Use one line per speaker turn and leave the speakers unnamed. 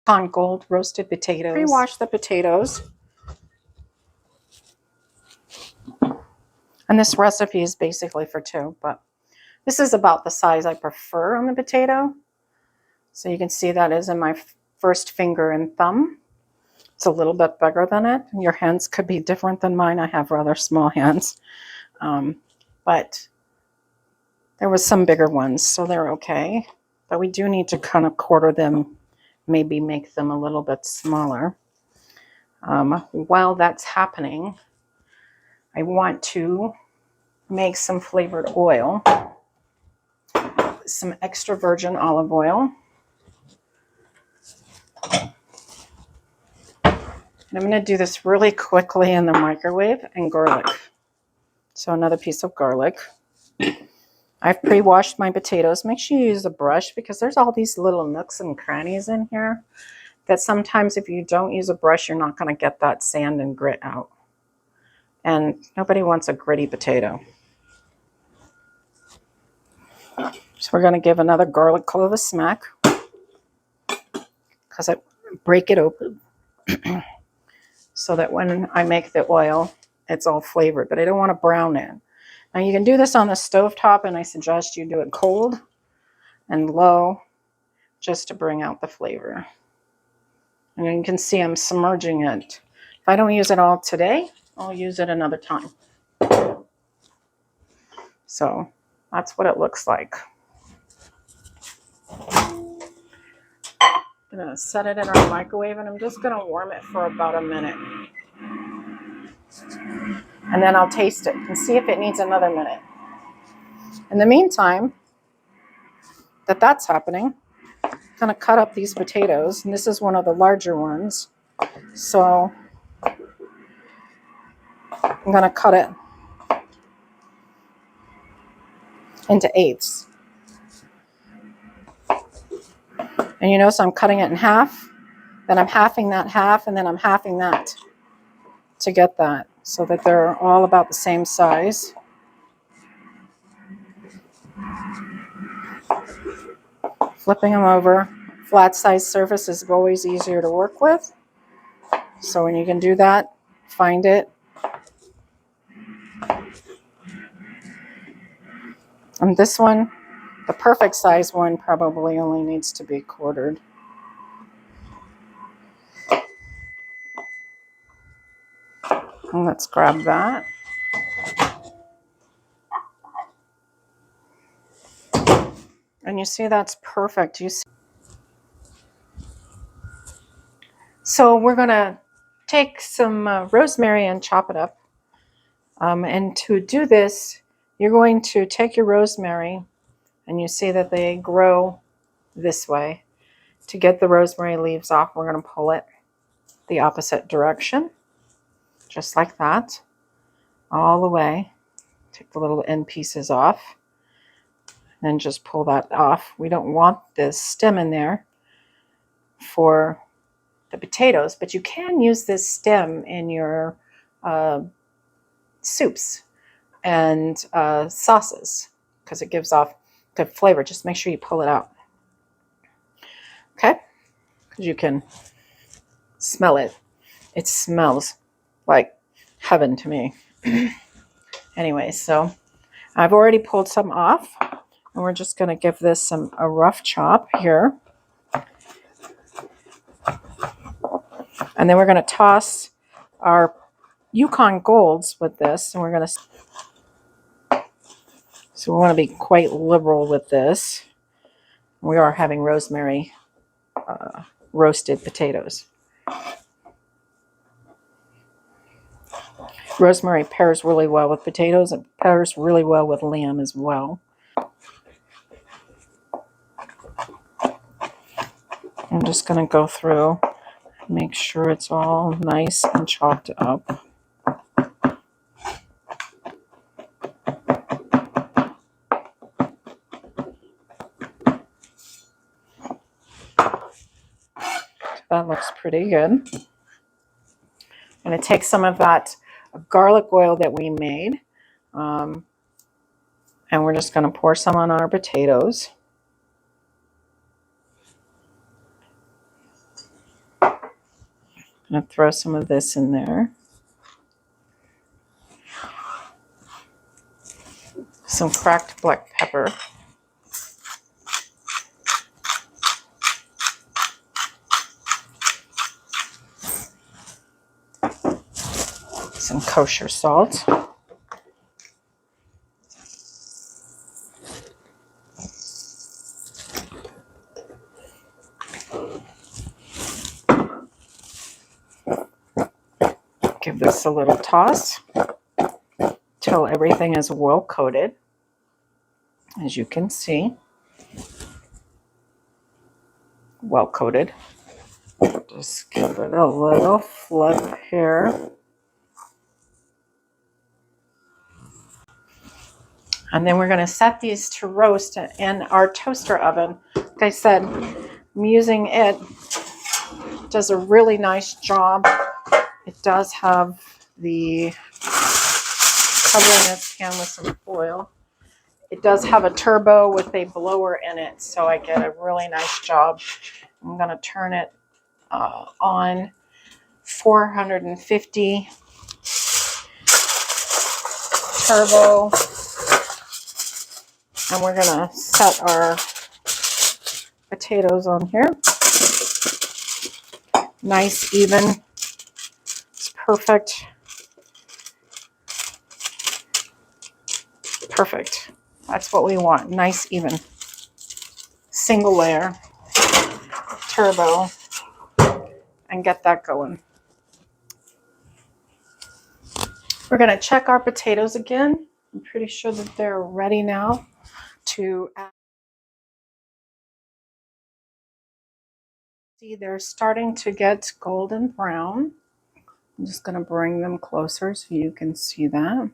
On gold roasted potatoes. Pre-wash the potatoes. And this recipe is basically for two, but this is about the size I prefer on the potato. So you can see that is in my first finger and thumb. It's a little bit bigger than it. Your hands could be different than mine. I have rather small hands. But there was some bigger ones, so they're okay. But we do need to kind of quarter them, maybe make them a little bit smaller. While that's happening, I want to make some flavored oil, some extra virgin olive oil. And I'm going to do this really quickly in the microwave, and garlic. So another piece of garlic. I've pre-washed my potatoes. Make sure you use a brush because there's all these little nooks and crannies in here that sometimes if you don't use a brush, you're not going to get that sand and grit out. And nobody wants a gritty potato. So we're going to give another garlic clove a smack because I break it open so that when I make the oil, it's all flavored, but I don't want to brown it. Now you can do this on the stovetop, and I suggest you do it cold and low just to bring out the flavor. And you can see I'm submerging it. If I don't use it all today, I'll use it another time. So that's what it looks like. I'm going to set it in our microwave, and I'm just going to warm it for about a minute. And then I'll taste it and see if it needs another minute. In the meantime, that's happening, I'm going to cut up these potatoes, and this is one of the larger ones. So I'm going to cut it into eighths. And you notice I'm cutting it in half, then I'm halving that half, and then I'm halving that to get that so that they're all about the same size. Flipping them over. Flat size surface is always easier to work with. So when you can do that, find it. And this one, the perfect size one, probably only needs to be quartered. And let's grab that. And you see that's perfect. You see. So we're going to take some rosemary and chop it up. And to do this, you're going to take your rosemary, and you see that they grow this way. To get the rosemary leaves off, we're going to pull it the opposite direction, just like that, all the way. Take the little end pieces off, and then just pull that off. We don't want this stem in there for the potatoes, but you can use this stem in your soups and sauces because it gives off good flavor. Just make sure you pull it out. Okay? Because you can smell it. It smells like heaven to me. Anyway, so I've already pulled some off, and we're just going to give this a rough chop here. And then we're going to toss our Yukon Golds with this, and we're going to... So we want to be quite liberal with this. We are having rosemary roasted potatoes. Rosemary pairs really well with potatoes and pairs really well with lamb as well. I'm just going to go through, make sure it's all nice and chopped up. That looks pretty good. I'm going to take some of that garlic oil that we made, and we're just going to pour some on our potatoes. I'm going to throw some of this in there. Some cracked black pepper. Some kosher salt. Give this a little toss till everything is well coated, as you can see. Well coated. Just give it a little flip here. And then we're going to set these to roast in our toaster oven. Like I said, I'm using it. It does a really nice job. It does have the covering this pan with some foil. It does have a turbo with a blower in it, so I get a really nice job. I'm going to turn it on 450 turbo, and we're going to set our potatoes on here. Nice, even. It's perfect. Perfect. That's what we want. Nice, even. Single layer. Turbo. And get that going. We're going to check our potatoes again. I'm pretty sure that they're ready now to add. See, they're starting to get golden brown. I'm just going to bring them closer so you can see that.